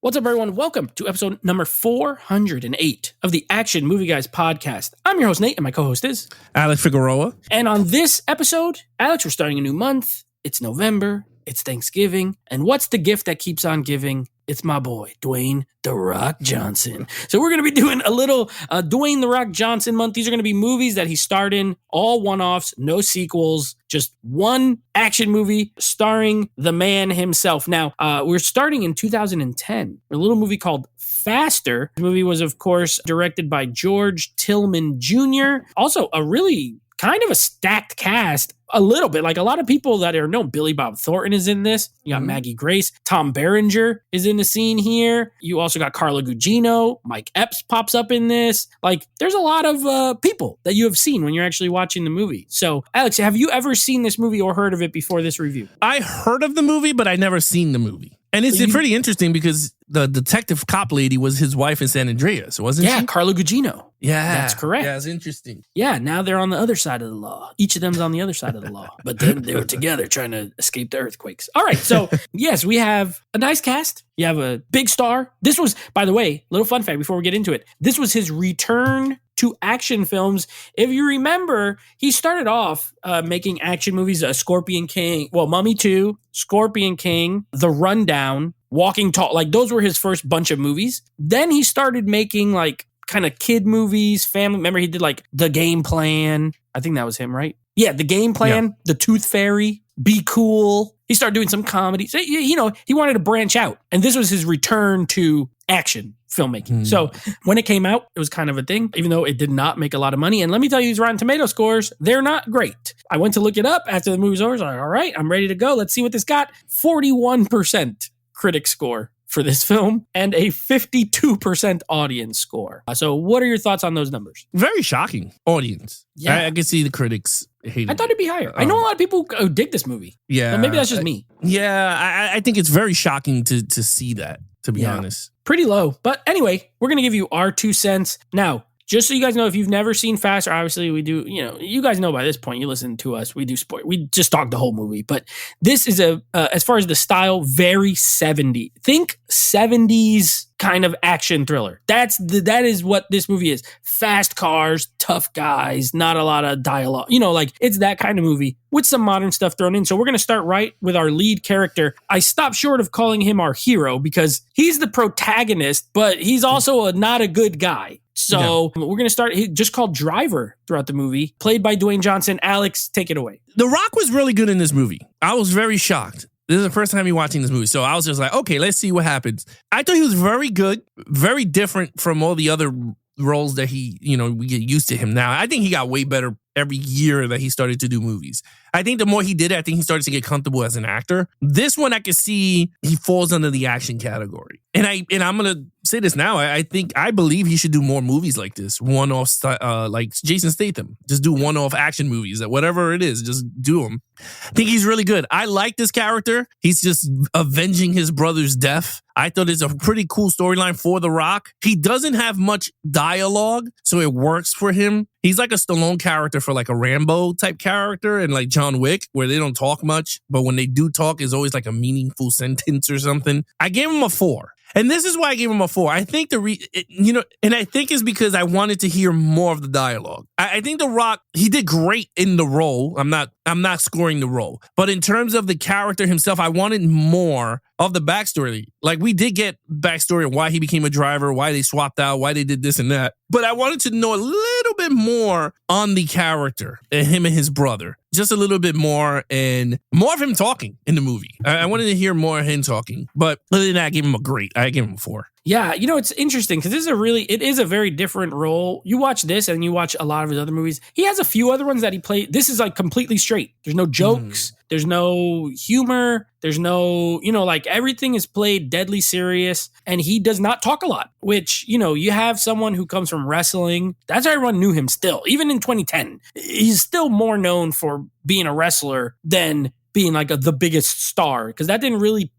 What's up, everyone? Welcome to episode number 408 of the Action Movie Guys podcast. I'm your host, Nate, and my co-host is Alex Figueroa. And on this episode, Alex, we're starting a new month. It's November. It's Thanksgiving. And what's the gift that keeps on giving? It's my boy, Dwayne "The Rock" Johnson. So we're going to be doing a little Dwayne "The Rock" Johnson month. These are going to be movies that he starred in, all one-offs, no sequels, just one action movie starring the man himself. Now, we're starting in 2010, a little movie called Faster. The movie was, of course, directed by George Tillman Jr. Also, a really kind of a stacked cast. A little bit, like a lot of people that are known. Billy Bob Thornton is in this. You got Maggie Grace. Tom Berenger is in the scene here. You also got Carla Gugino. Mike Epps pops up in this. Like, there's a lot of people that you have seen when you're actually watching the movie. So, Alex, have you ever seen this movie or heard of it before this review? I heard of the movie, but I never seen the movie. And it's pretty interesting because the detective cop lady was his wife in San Andreas, wasn't she? Yeah, Carla Gugino. Yeah. That's correct. Yeah, it's interesting. Yeah, now they're on the other side of the law. Each of them's on the other side of the law. But then they were together trying to escape the earthquakes. All right, so yes, we have a nice cast. You have a big star. This was, by the way, little fun fact before we get into it. This was his return to action films. If you remember, he started off making action movies, Scorpion King, Mummy 2, Scorpion King, The Rundown, Walking Tall. Like, those were his first bunch of movies. Then he started making like kind of kid movies, family. Remember, he did like The Game Plan. I think that was him, right? Yeah, The Game Plan, The Tooth Fairy, Be Cool. He started doing some comedy. So, you know, he wanted to branch out. And this was his return to action filmmaking. So when it came out, it was kind of a thing, even though it did not make a lot of money. And let me tell you, these Rotten Tomato scores, they're not great. I went to look it up after the movie's over. I was like, all right, I'm ready to go. Let's see what this got. 41% critic score for this film and a 52% audience score. So what are your thoughts on those numbers? Very shocking audience. Yeah. I can see the critics hating. I thought it'd be higher. I know a lot of people dig this movie. Yeah. But maybe that's just me. Yeah, I think it's very shocking to see that, to be honest. Pretty low. But anyway, we're going to give you our 2 cents. Now, just so you guys know, if you've never seen Faster, obviously we do, you know, you guys know by this point, you listen to us, we do sport. We just talk the whole movie. But this is as far as the style, very 70s. Think 70s kind of action thriller. That is what this movie is. Fast cars, tough guys, not a lot of dialogue. You know, like, it's that kind of movie with some modern stuff thrown in. So we're going to start right with our lead character. I stopped short of calling him our hero because he's the protagonist, but he's also not a good guy. So we're going to start, he just called Driver throughout the movie, played by Dwayne Johnson. Alex, take it away. The Rock was really good in this movie. I was very shocked. This is the first time me watching this movie. So I was just like, okay, let's see what happens. I thought he was very good, very different from all the other roles that he, you know, we get used to him now. I think he got way better every year that he started to do movies. I think the more he did it, I think he started to get comfortable as an actor. This one, I could see he falls under the action category. And I'm going to say this now. I believe he should do more movies like this. One-off, like Jason Statham. Just do one-off action movies. Whatever it is, just do them. I think he's really good. I like this character. He's just avenging his brother's death. I thought it's a pretty cool storyline for The Rock. He doesn't have much dialogue, so it works for him. He's like a Stallone character for like a Rambo type character and like John Wick, where they don't talk much, but when they do talk, it's always like a meaningful sentence or something. I gave him a 4. And this is why I gave him a 4. I think and I think it's because I wanted to hear more of the dialogue. I think The Rock, he did great in the role. I'm not scoring the role. But in terms of the character himself, I wanted more of the backstory. Like, we did get backstory of why he became a driver, why they swapped out, why they did this and that. But I wanted to know a little bit more on the character and him and his brother. Just a little bit more and more of him talking in the movie. I wanted to hear more of him talking. But other than that, I gave him a 4. Yeah, you know, it's interesting because it is a very different role. You watch this and you watch a lot of his other movies. He has a few other ones that he played. This is like completely straight. There's no jokes. There's no humor. There's no, you know, like, everything is played deadly serious, and he does not talk a lot, which, you know, you have someone who comes from wrestling. That's how everyone knew him still. Even in 2010, he's still more known for being a wrestler than being like the biggest star, because that didn't really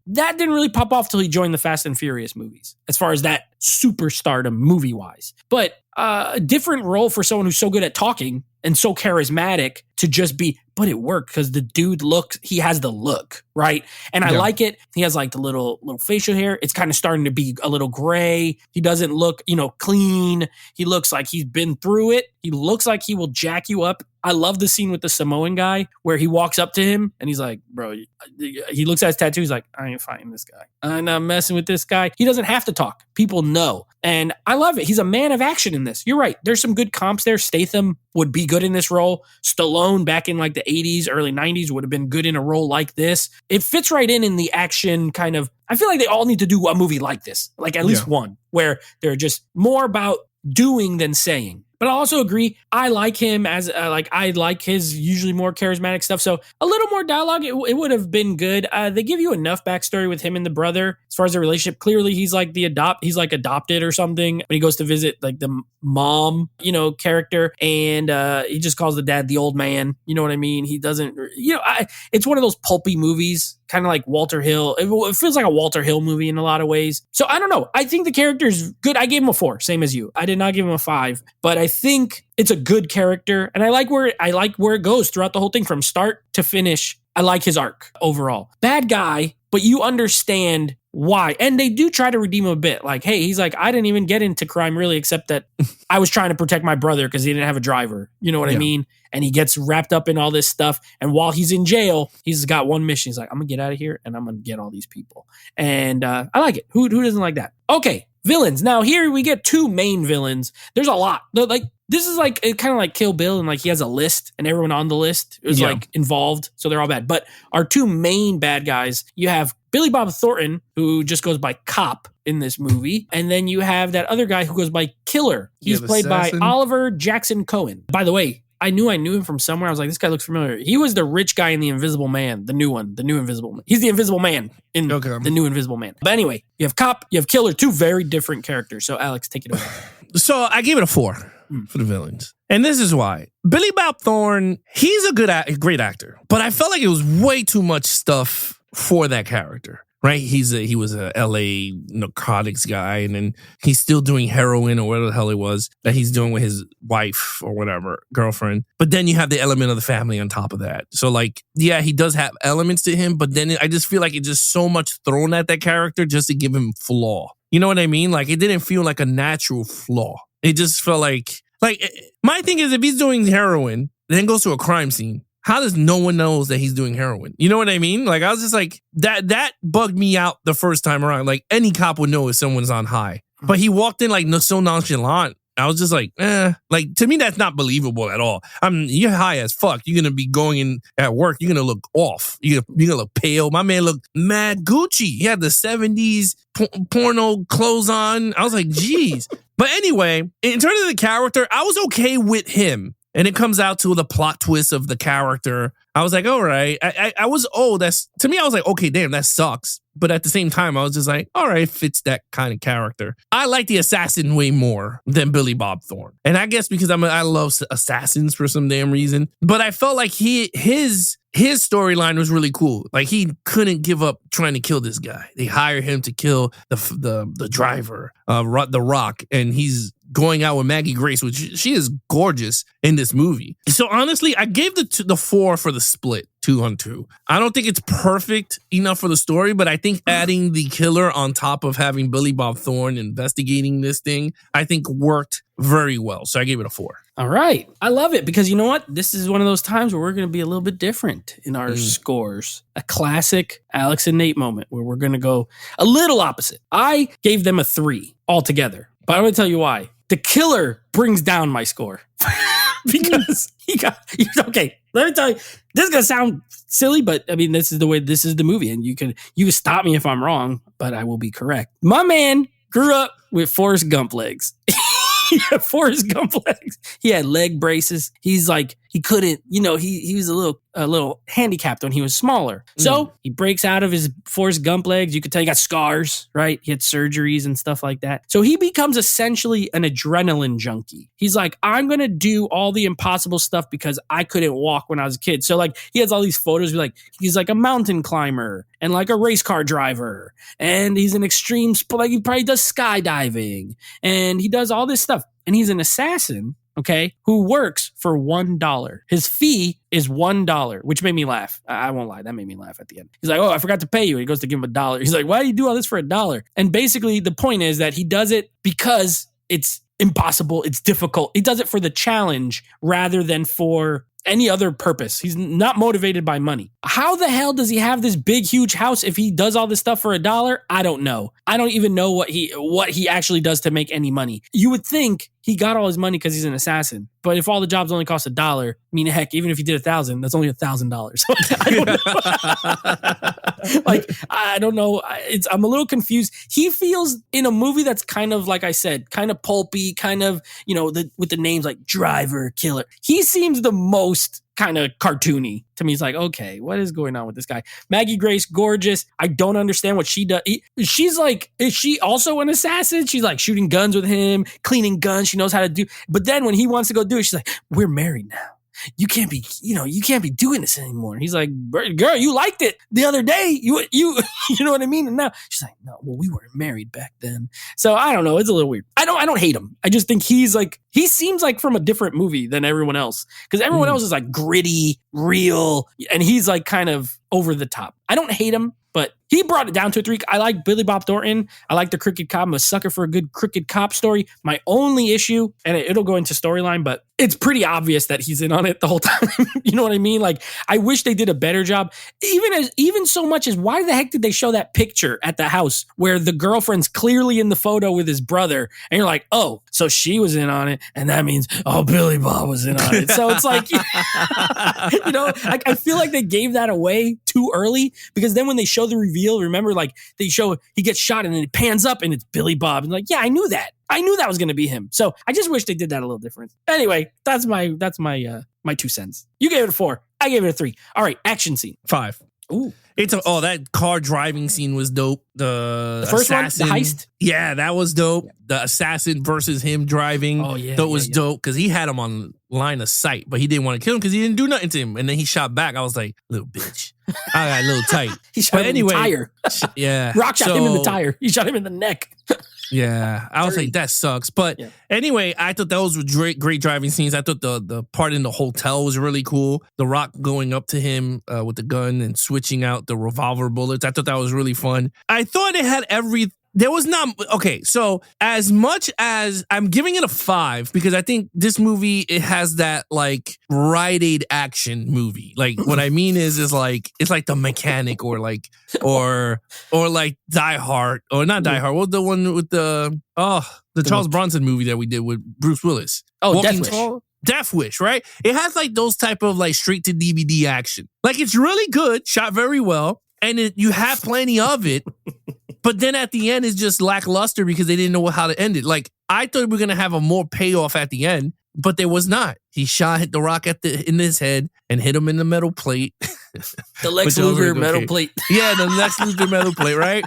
pop off till he joined the Fast and Furious movies, as far as that superstardom movie wise. But a different role for someone who's so good at talking and so charismatic to just be, but it worked because the dude he has the look, right? And I like it. He has like the little facial hair. It's kind of starting to be a little gray. He doesn't look, clean. He looks like he's been through it. He looks like he will jack you up. I love the scene with the Samoan guy where he walks up to him and he's like, bro, he looks at his tattoo. He's like, I ain't fighting this guy. I'm not messing with this guy. He doesn't have to talk. People know. And I love it. He's a man of action in this. You're right. There's some good comps there. Statham would be good in this role. Stallone back in like the 80s, early 90s would have been good in a role like this. It fits right in the action kind of. I feel like they all need to do a movie like this, like at least one, where they're just more about doing than saying. But I also agree, I like him as, I like his usually more charismatic stuff. So a little more dialogue, it would have been good. They give you enough backstory with him and the brother as far as the relationship. Clearly, he's like he's like adopted or something. When he goes to visit like the mom, character, and he just calls the dad the old man. You know what I mean? He doesn't, it's one of those pulpy movies, kind of like Walter Hill. It feels like a Walter Hill movie in a lot of ways. So I don't know. I think the character is good. I gave him a 4, same as you. I did not give him a 5, but I think it's a good character, and I like where it goes throughout the whole thing from start to finish. I like his arc overall. Bad guy, but you understand why. And they do try to redeem him a bit. Like, hey, he's like, I didn't even get into crime really, except that I was trying to protect my brother because he didn't have a driver. You know what I mean? And he gets wrapped up in all this stuff. And while he's in jail, he's got one mission. He's like, I'm going to get out of here and I'm going to get all these people. And I like it. Who doesn't like that? Okay, villains. Now here we get 2 main villains. There's a lot. This is like kind of like Kill Bill, and like he has a list, and everyone on the list is like involved, so they're all bad. But our 2 main bad guys, you have Billy Bob Thornton, who just goes by Cop in this movie, and then you have that other guy who goes by Killer. He's played by Oliver Jackson Cohen. By the way, I knew him from somewhere. I was like, this guy looks familiar. He was the rich guy in The Invisible Man, the new Invisible Man. He's the Invisible Man in the new Invisible Man. But anyway, you have Cop, you have Killer, 2 very different characters. So Alex, take it away. So I gave it a 4 for the villains. And this is why. Billy Bob Thornton, he's a great actor, but I felt like it was way too much stuff for that character. Right? He was a LA narcotics guy, and then he's still doing heroin or whatever the hell it was that he's doing with his wife or whatever, girlfriend. But then you have the element of the family on top of that. So like, yeah, he does have elements to him, but then I just feel like it's just so much thrown at that character just to give him flaw. You know what I mean? Like, it didn't feel like a natural flaw. It just felt like my thing is, if he's doing heroin, then goes to a crime scene, how does no one knows that he's doing heroin? You know what I mean? Like, I was just like, that bugged me out the first time around. Like, any cop would know if someone's on high. But he walked in like so nonchalant. I was just like, Like, to me, that's not believable at all. You're high as fuck. You're going to be going in at work. You're going to look off. You're going to look pale. My man looked mad Gucci. He had the 70s porno clothes on. I was like, geez. But anyway, in terms of the character, I was okay with him. And it comes out to the plot twist of the character. I was like, all right. I was, to me, I was like, okay, damn, that sucks. But at the same time, I was just like, all right, fits that kind of character. I like the assassin way more than Billy Bob Thornton. And I guess because I love assassins for some damn reason. But I felt like his storyline was really cool. Like, he couldn't give up trying to kill this guy. They hired him to kill the driver, The Rock, and he's going out with Maggie Grace, which she is gorgeous in this movie. So honestly, I gave the 4 for the split, 2-on-2. I don't think it's perfect enough for the story, but I think adding the killer on top of having Billy Bob Thornton investigating this thing, I think worked very well. So I gave it a 4. All right. I love it because you know what? This is one of those times where we're going to be a little bit different in our scores. A classic Alex and Nate moment where we're going to go a little opposite. I gave them a 3 altogether, but I'm going to tell you why. The killer brings down my score because okay, let me tell you, this is going to sound silly, but I mean, this is the movie, and you can stop me if I'm wrong, but I will be correct. My man grew up with Forrest Gump legs. He had Forrest Gump legs. He had leg braces. He's like, he couldn't, he was a little handicapped when he was smaller. So he breaks out of his Forrest Gump legs. You could tell he got scars, right? He had surgeries and stuff like that. So he becomes essentially an adrenaline junkie. He's like, I'm going to do all the impossible stuff because I couldn't walk when I was a kid. So like, he has all these photos like he's like a mountain climber and like a race car driver. And he's an extreme, like he probably does skydiving and he does all this stuff. And he's an assassin, okay, who works for $1. His fee is $1, which made me laugh. I won't lie. That made me laugh at the end. He's like, oh, I forgot to pay you. He goes to give him $1. He's like, why do you do all this for $1? And basically the point is that he does it because it's impossible. It's difficult. He does it for the challenge rather than for any other purpose. He's not motivated by money. How the hell does he have this big, huge house if he does all this stuff for $1? I don't know. I don't even know what he actually does to make any money. You would think he got all his money because he's an assassin. But if all the jobs only cost $1, I mean, heck, even if he did 1,000, that's only $1,000. So I don't know. I'm a little confused. He feels in a movie that's kind of, like I said, kind of pulpy, kind of, with the names like Driver, Killer. He seems the most kind of cartoony to me. It's like, okay, what is going on with this guy? Maggie Grace, gorgeous. I don't understand what she does. She's like, is she also an assassin? She's like shooting guns with him, cleaning guns. She knows how to do. But then when he wants to go do it, she's like, we're married now. You can't be doing this anymore. And he's like, girl, you liked it the other day. You know what I mean? And now she's like, no, well, we weren't married back then. So I don't know. It's a little weird. I don't hate him. I just think he seems like from a different movie than everyone else. Because everyone else is like gritty, real. And he's like kind of over the top. I don't hate him, but he brought it down to a 3. I like Billy Bob Thornton. I like the Crooked Cop. I'm a sucker for a good Crooked Cop story. My only issue, and it'll go into storyline, but it's pretty obvious that he's in on it the whole time. You know what I mean? Like, I wish they did a better job. Even so much as, why the heck did they show that picture at the house where the girlfriend's clearly in the photo with his brother? And you're like, oh, so she was in on it. And that means, oh, Billy Bob was in on it. So it's like, I feel like they gave that away too early, because then when they show the reveal, remember, like they show he gets shot and then it pans up and it's Billy Bob. And like, yeah, I knew that. I knew that was going to be him. So I just wish they did that a little different. Anyway, that's my 2 cents. You gave it a 4. I gave it a 3. All right, action scene. 5. Ooh. That car driving scene was dope. The first assassin, one, the heist? Yeah, that was dope. Yeah. The assassin versus him driving. Oh, yeah. That was dope because he had him on line of sight, but he didn't want to kill him because he didn't do nothing to him. And then he shot back. I was like, little bitch. I got a little tight. He shot him in the tire. Yeah. Rock shot him in the tire. He shot him in the neck. Yeah, I was like, that sucks. But anyway, I thought those were great driving scenes. I thought the part in the hotel was really cool. The Rock going up to him with the gun and switching out the revolver bullets. I thought that was really fun. I thought it had there was not, okay, so as much as I'm giving it a 5, because I think this movie, it has that like Rite Aid action movie. Like what I mean is like, it's like The Mechanic or like Die Hard, or not Die Hard. What the one with the Charles Bronson movie that we did with Bruce Willis? Oh, Death Wish. Death Wish, right? It has like those type of like straight to DVD action. Like it's really good, shot very well, and you have plenty of it. But then at the end, it's just lackluster because they didn't know how to end it. Like, I thought we were going to have a more payoff at the end, but there was not. He hit the Rock in his head and hit him in the metal plate. The Lex Luger metal plate. Yeah, the Lex Luger metal plate, right?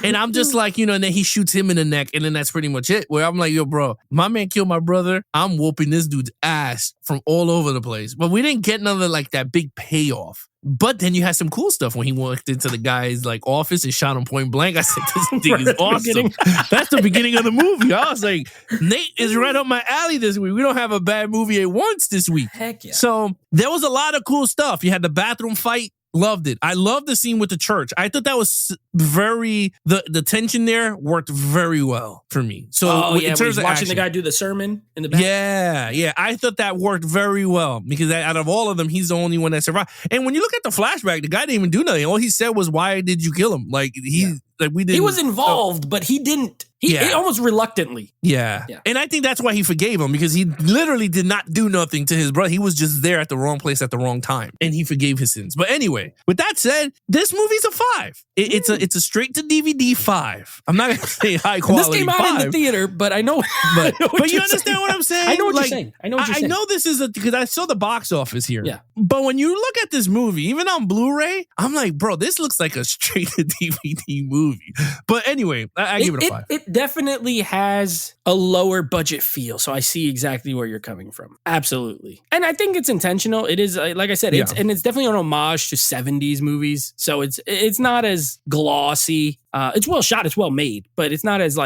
And I'm just like, and then he shoots him in the neck, and then that's pretty much it. Where I'm like, yo, bro, my man killed my brother. I'm whooping this dude's ass from all over the place. But we didn't get none of like that big payoff. But then you had some cool stuff when he walked into the guy's like office and shot him point blank. I said, this thing is awesome. That's the beginning of the movie. I was like, Nate is right up my alley this week. We don't have a bad movie at once this week. Heck yeah. So there was a lot of cool stuff. You had the bathroom fight. Loved it. I loved the scene with the church. I thought that was the tension there worked very well for me. So in terms of watching the guy do the sermon in the back. Yeah. I thought that worked very well because out of all of them, he's the only one that survived. And when you look at the flashback, the guy didn't even do nothing. All he said was, "Why did you kill him?" Like we didn't. He was involved, but he didn't. He almost reluctantly. Yeah. And I think that's why he forgave him, because he literally did not do nothing to his brother. He was just there at the wrong place at the wrong time, and he forgave his sins. But anyway, with that said, this movie's a 5. It's a straight to DVD 5. I'm not gonna say high quality. This came out 5, in the theater, but I know. But you understand what I'm saying? I know what you're saying. I know this is because I saw the box office here. Yeah. But when you look at this movie, even on Blu-ray, I'm like, bro, this looks like a straight to DVD movie. But anyway, I give it a 5. It definitely has a lower budget feel, so I see exactly where you're coming from. Absolutely. And I think it's intentional. It is, like I said, it's definitely an homage to 70s movies, so it's not as glossy. It's well shot, it's well made, but it's not as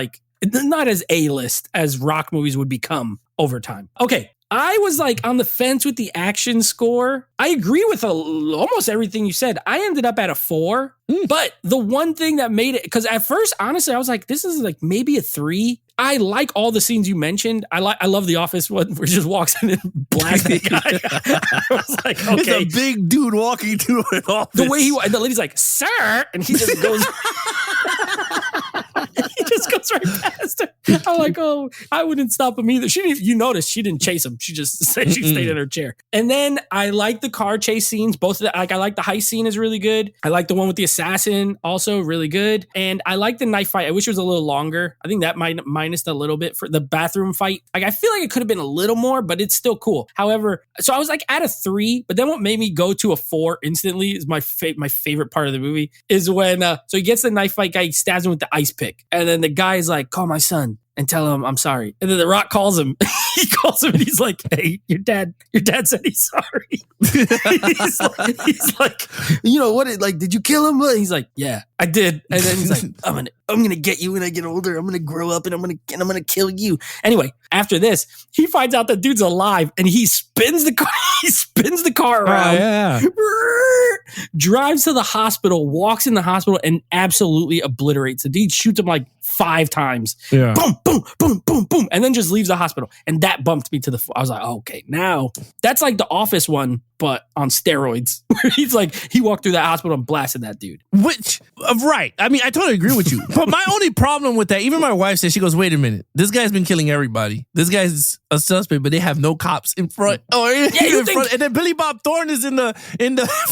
A-list as rock movies would become over time. Okay, I was like on the fence with the action score. I agree with almost everything you said. I ended up at a 4. But the one thing that made it, because at first, honestly, I was like, this is like maybe a 3. I like all the scenes you mentioned. I love the Office one where he just walks in and blasts the guy. I was like, okay. It's a big dude walking through an office. The way the lady's like, sir, and he just goes. He just goes right past her. I'm like, oh, I wouldn't stop him either. You noticed she didn't chase him. She just said she stayed in her chair. And then I like the car chase scenes. Both of that, like I like the heist scene is really good. I like the one with the assassin, also really good. And I like the knife fight. I wish it was a little longer. I think that might minus a little bit for the bathroom fight. Like I feel like it could have been a little more, but it's still cool. However, so I was like at a 3, but then what made me go to a 4 instantly is my favorite part of the movie is when so he gets the knife fight guy, he stabs him with the ice pick, and then the guy's like, call my son and tell him I'm sorry. And then The Rock calls him. He calls him and he's like, hey, your dad said he's sorry. he's like, you know what? Did you kill him? He's like, yeah, I did. And then he's like, I'm gonna get you when I get older. I'm gonna grow up and I'm gonna kill you. Anyway, after this, he finds out the dude's alive and he spins the car. He spins the car around. Drives to the hospital, walks in the hospital, and absolutely obliterates the dude. Shoots him like 5 times. Yeah. Boom, boom, boom, boom, boom, and then just leaves the hospital. And that bumped me to the. I was like, oh, okay, now that's like the Office one, but on steroids. He's like, he walked through that hospital and blasted that dude. Which, right? I mean, I totally agree with you. But my only problem with that, even my wife said, she goes, "Wait a minute, this guy's been killing everybody. This guy's a suspect, but they have no cops in front." Oh, yeah, front. And then Billy Bob Thornton is in the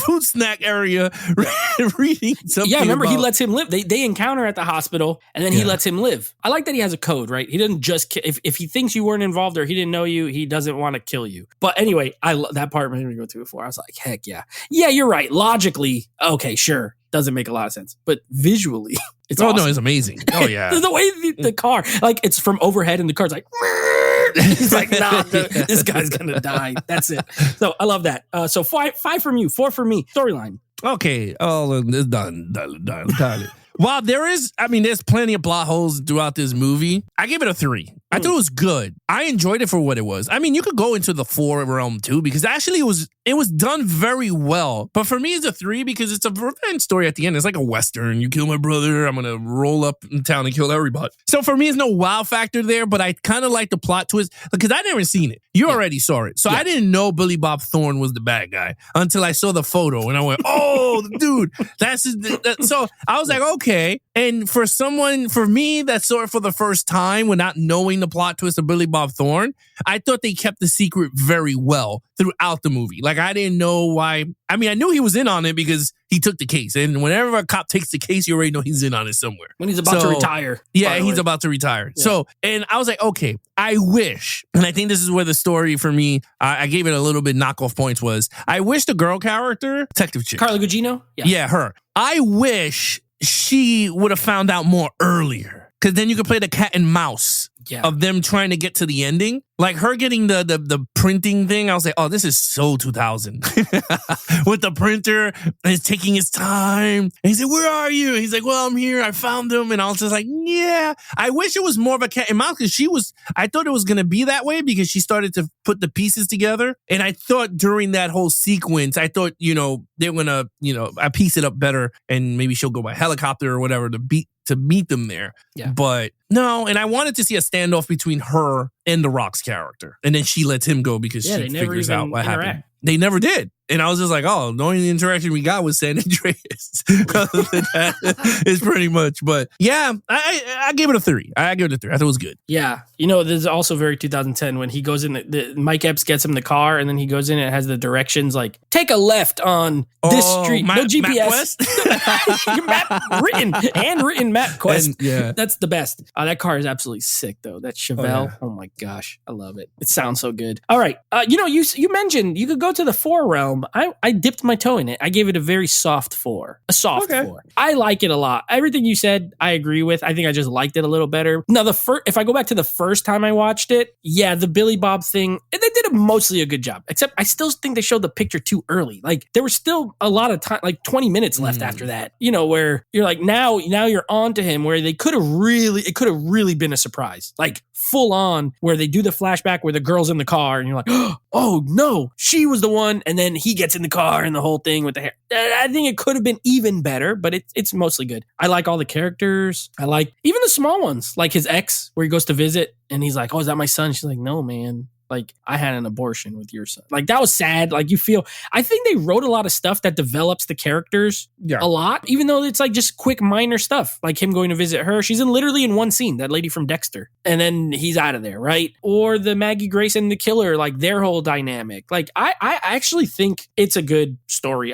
food snack area reading something. Yeah, remember he lets him live. They encounter at the hospital, and then he lets him live. I like that he has a code, right? He doesn't just if he thinks you weren't involved or he didn't know you, he doesn't want to kill you. But anyway, that part made me go through before. I was like, heck yeah, you're right. Logically, okay, sure. Doesn't make a lot of sense, but visually, it's awesome. No, it's amazing. Oh yeah, the way the car, like it's from overhead, and the car's like, he's like, nah, this guy's gonna die. That's it. So I love that. So 5 from you, 4 for me. Storyline. Okay. Oh, it's done. While there's plenty of plot holes throughout this movie, I gave it a 3. I thought it was good. I enjoyed it for what it was. I mean, you could go into the 4 realm too, because actually it was done very well. But for me, it's a 3 because it's a revenge story at the end. It's like a Western. You kill my brother, I'm going to roll up in town and kill everybody. So for me, there's no wow factor there, but I kind of like the plot twist because I never seen it. You already saw it. So I didn't know Billy Bob Thornton was the bad guy until I saw the photo and I went, oh, dude, so I was like, okay. And for me that saw it for the first time without knowing the plot twist of Billy Bob Thornton, I thought they kept the secret very well throughout the movie. Like, I didn't know why. I mean, I knew he was in on it because he took the case. And whenever a cop takes the case, you already know he's in on it somewhere. When he's about to retire. Yeah, he's about to retire. Yeah. So, and I was like, okay, I wish, and I think this is where the story for me, I gave it a little bit knockoff points was, I wish the girl character, Detective Chick. Carla Gugino? Yeah, her. I wish she would have found out more earlier. Because then you could play the cat and mouse of them trying to get to the ending. Like her getting the printing thing, I was like, oh, this is so 2000. With the printer, and he's taking his time. And he said, where are you? And he's like, well, I'm here. I found him. And I was just like, yeah. I wish it was more of a cat and mouse because I thought it was going to be that way because she started to put the pieces together. And I thought during that whole sequence, I thought, they're going to, I piece it up better and maybe she'll go by helicopter or whatever to meet them there. Yeah. But no, and I wanted to see a standoff between her and The Rock's character. And then she lets him go because she figures out what happened. They never did. And I was just like, oh, the only interaction we got was San Andreas. Other than that, it's pretty much. But yeah, I gave it a 3. I gave it a 3. I thought it was good. Yeah. This is also very 2010 when he goes in, Mike Epps gets him the car and then he goes in and it has the directions like, take a left on this street. No GPS. Handwritten map quest. And, that's the best. That car is absolutely sick though. That Chevelle. Oh my gosh. I love it. It sounds so good. All right. You mentioned you could go to the 4 realm. film. I dipped my toe in it. I gave it a very soft 4. A soft 4. I like it a lot. Everything you said, I agree with. I think I just liked it a little better. Now, if I go back to the first time I watched it, yeah, the Billy Bob thing, they did mostly a good job. Except I still think they showed the picture too early. Like, there was still a lot of time, like 20 minutes left after that. You know, where you're like, now you're on to him, where it could have really been a surprise. Like, full on, where they do the flashback where the girl's in the car and you're like, oh no, she was the one, and then he gets in the car and the whole thing with the hair. I think it could have been even better, but it's mostly good. I like all the characters. I like even the small ones, like his ex, where he goes to visit and he's like, oh, is that my son? She's like, no, man. Like, I had an abortion with your son. Like, that was sad. Like, I think they wrote a lot of stuff that develops the characters a lot, even though it's like just quick minor stuff, like him going to visit her. She's literally in one scene, that lady from Dexter, and then he's out of there, right? Or the Maggie Grace and the killer, like their whole dynamic. Like, I actually think it's a good story.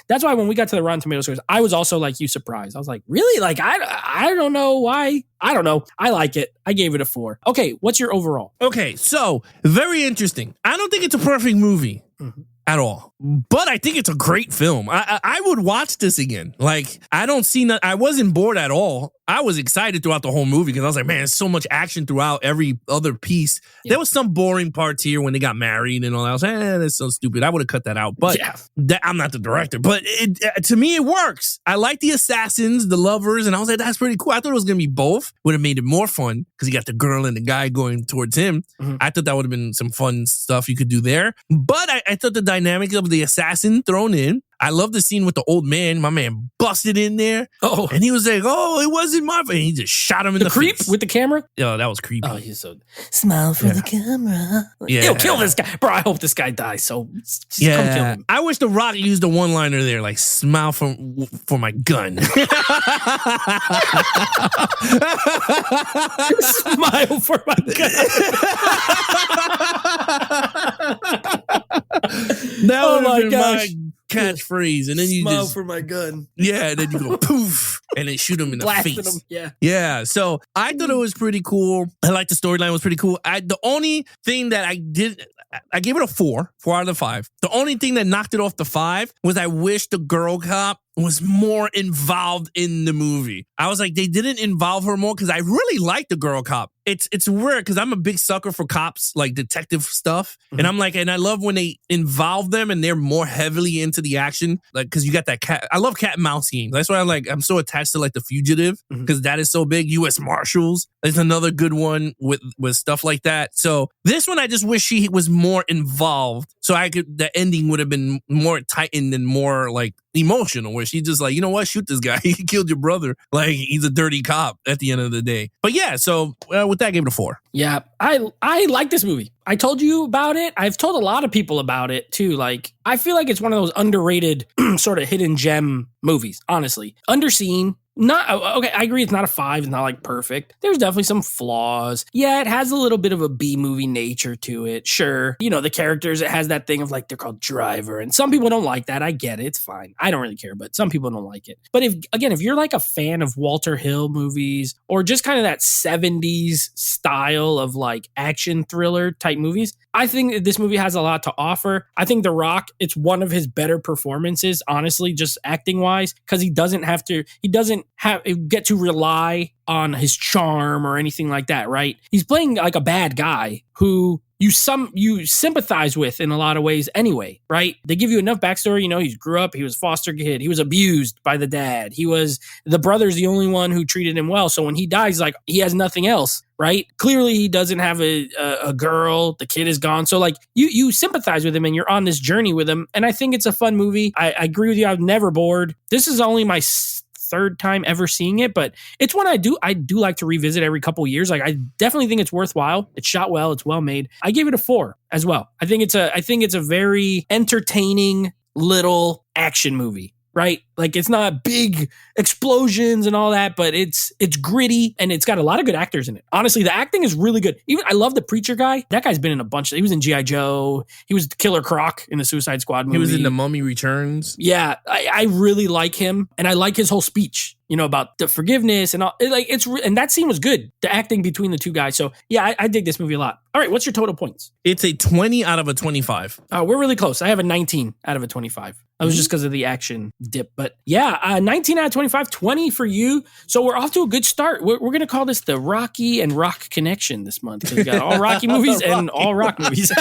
That's why when we got to the Rotten Tomatoes scores, I was also like you, surprised. I was like, really? Like, I don't know why. I don't know. I like it. I gave it a 4. Okay, what's your overall? Okay, so very interesting. I don't think it's a perfect movie at all, but I think it's a great film. I would watch this again. Like, I wasn't bored at all. I was excited throughout the whole movie because I was like, man, there's so much action throughout every other piece. Yeah. There was some boring parts here when they got married and all that. I was like, that's so stupid. I would have cut that out. But I'm not the director. But to me, it works. I like the assassins, the lovers, and I was like, that's pretty cool. I thought it was going to be both. Would have made it more fun because you got the girl and the guy going towards him. Mm-hmm. I thought that would have been some fun stuff you could do there. But I thought the dynamic of the assassin thrown in. I love the scene with the old man. My man busted in there. Oh, and he was like, "Oh, it wasn't my fault." And he just shot him in the creep face with the camera. Yeah, that was creepy. Oh, he's so smile for the camera. Yeah, he'll kill this guy, bro. I hope this guy dies. So just come kill him. I wish The Rock used the one-liner there, like "Smile for my gun." Smile for my gun. That would have been my catchphrase, and then you smile just for my gun. Yeah, and then you go poof, and then shoot him in the face. Him. Yeah. So I thought it was pretty cool. I liked the storyline; was pretty cool. The only thing that I gave it a 4 out of 5. The only thing that knocked it off the 5 was I wish the girl cop was more involved in the movie. I was like, they didn't involve her more because I really like the girl cop. It's weird because I'm a big sucker for cops, like detective stuff. Mm-hmm. And I'm like, and I love when they involve them and they're more heavily into the action. Like, because you got that cat. I love cat and mouse games. That's why I'm so attached to like The Fugitive because that is so big. U.S. Marshals is another good one with stuff like that. So this one, I just wish she was more involved. So the ending would have been more tightened and more like emotional, where she's just like, you know what, shoot this guy. He killed your brother. Like, he's a dirty cop at the end of the day. But yeah, so with that, I gave it a 4. Yeah, I like this movie. I told you about it. I've told a lot of people about it too. Like, I feel like it's one of those underrated sort of hidden gem movies, honestly. Underseen. Okay, I agree it's not a 5, it's not like perfect. There's definitely some flaws. Yeah, it has a little bit of a B-movie nature to it, sure. You know, the characters, it has that thing of like, they're called driver, and some people don't like that. I get it, it's fine. I don't really care, but some people don't like it. But if you're like a fan of Walter Hill movies, or just kind of that 70s style of like action thriller type movies, I think this movie has a lot to offer. I think The Rock, it's one of his better performances, honestly, just acting wise, because he doesn't get to rely on his charm or anything like that, right? He's playing like a bad guy who you sympathize with in a lot of ways anyway, right? They give you enough backstory. You know, he grew up, he was foster kid, he was abused by the dad. The brother's the only one who treated him well. So when he dies, like, he has nothing else, right? Clearly he doesn't have a girl, the kid is gone. So like you sympathize with him and you're on this journey with him. And I think it's a fun movie. I agree with you. I'm never bored. This is only my 3rd time ever seeing it, but it's one I do like to revisit every couple years. Like, I definitely think it's worthwhile. It's shot well. It's well made. I gave it a 4 as well. I think it's a very entertaining little action movie, right? Like, it's not big explosions and all that, but it's gritty and it's got a lot of good actors in it. Honestly, the acting is really good. Even I love the preacher guy. That guy's been in a bunch. He was in G.I. Joe. He was Killer Croc in the Suicide Squad movie. He was in The Mummy Returns. Yeah, I really like him, and I like his whole speech. about the forgiveness and all. And that scene was good. The acting between the two guys. So yeah, I dig this movie a lot. All right, what's your total points? It's a 20 out of a 25. We're really close. I have a 19 out of a 25. That was just because of the action dip. But yeah, 19 out of 25, 20 for you. So we're off to a good start. We're going to call this the Rocky and Rock Connection this month. Because we got all Rocky movies and all Rock movies.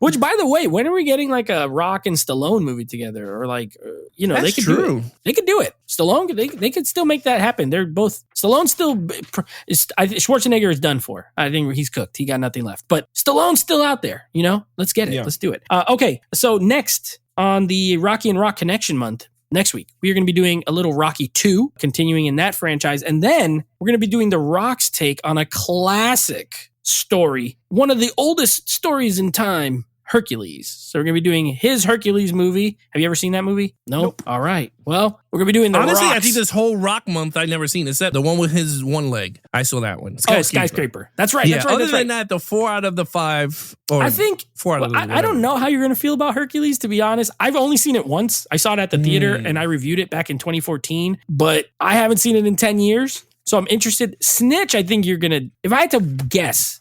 Which, by the way, when are we getting like a Rock and Stallone movie together? Or like, That's they could true. do it. They could do it. Stallone, they could still make that happen. They're both, Stallone's still, Schwarzenegger is done for. I think he's cooked. He got nothing left. But Stallone's still out there, Let's get it. Yeah. Let's do it. Okay, so next on the Rocky and Rock Connection month, next week, we are going to be doing a little Rocky 2, continuing in that franchise. And then we're going to be doing The Rock's take on a classic story, one of the oldest stories in time, Hercules. So we're going to be doing his Hercules movie. Have you ever seen that movie? Nope. All right. Well, we're going to be doing Honestly, I think this whole Rock month I've never seen, except the one with his one leg. I saw that one. Skyscraper. That's right. Yeah, that's right. Other than that, the 4 out of the 5. Or I think 4 out of the I don't know how you're going to feel about Hercules, to be honest. I've only seen it once. I saw it at the theater and I reviewed it back in 2014, but I haven't seen it in 10 years. So I'm interested. Snitch, I think you're going to, if I had to guess,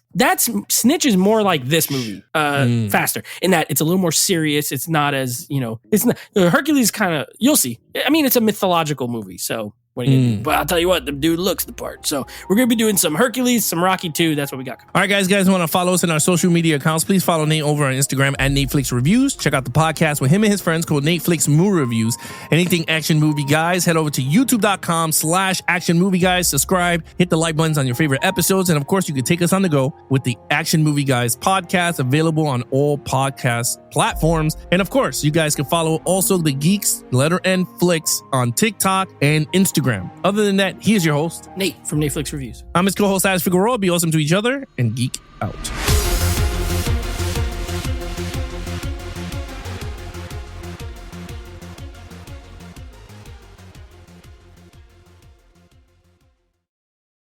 Snitch is more like this movie, faster, in that it's a little more serious. It's not as, it's not, Hercules kind of, you'll see. I mean, it's a mythological movie, so what are you going to do? But I'll tell you what, the dude looks the part. So we're going to be doing some Hercules, some Rocky 2. That's what we got. All right, guys want to follow us in our social media accounts. Please follow Nate over on Instagram at NateFlix Reviews. Check out the podcast with him and his friends called NateFlix Movie Reviews. Anything Action Movie Guys, head over to youtube.com/Action Movie Guys. Subscribe, hit the like buttons on your favorite episodes. And of course, you can take us on the go with the Action Movie Guys podcast, available on all podcast platforms. And of course, you guys can follow also the Geeks, letter N Flicks, on TikTok and Instagram. Other than that, he is your host, Nate from NateFlix Reviews. I'm his co-host, Alex Figueroa. Be awesome to each other and geek out.